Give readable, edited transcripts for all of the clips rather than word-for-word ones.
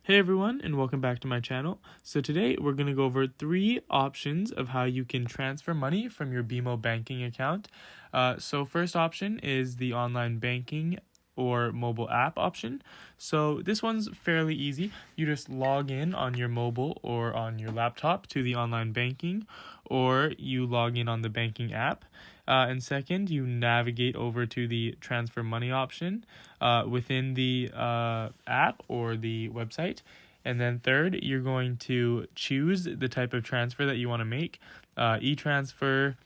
Hey everyone, and welcome back to my channel. So today we're going to go over 3 options of how you can transfer money from your BMO banking account. So first option is the online banking or mobile app option. So this one's fairly easy. You just log in on your mobile or on your laptop to the online banking, or you log in on the banking app. And second, you navigate over to the transfer money option within the app or the website. And then third, you're going to choose the type of transfer that you want to make, e-transfer,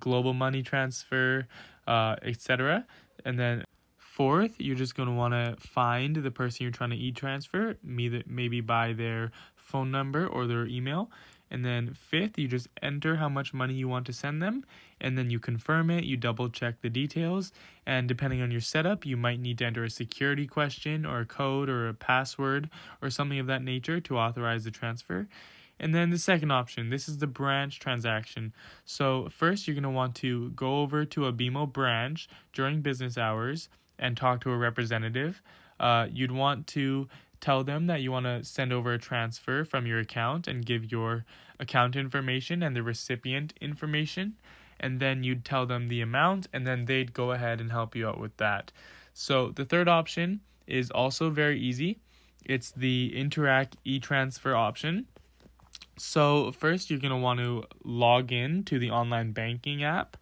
global money transfer, etc. And then fourth, you're just going to want to find the person you're trying to e-transfer, maybe by their phone number or their email. And then fifth, you just enter how much money you want to send them, and then you confirm it, you double check the details, and depending on your setup, you might need to enter a security question or a code or a password or something of that nature to authorize the transfer. And then the second option, this is the branch transaction. So first, you're going to want to go over to a BMO branch during business hours and talk to a representative. You'd want to tell them that you want to send over a transfer from your account and give your account information and the recipient information. And then you'd tell them the amount, and then they'd go ahead and help you out with that. So the third option is also very easy. It's the Interact e-transfer option. So first, you're going to want to log in to the online banking app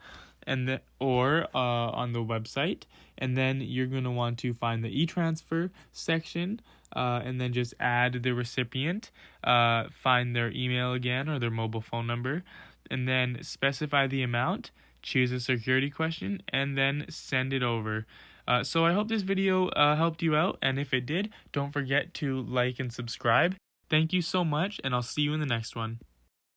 or on the website, and then you're going to want to find the e-transfer section, and then just add the recipient, find their email again or their mobile phone number, and then specify the amount, choose a security question, and then send it over. So I hope this video helped you out, and if it did, don't forget to like and subscribe. Thank you so much, and I'll see you in the next one.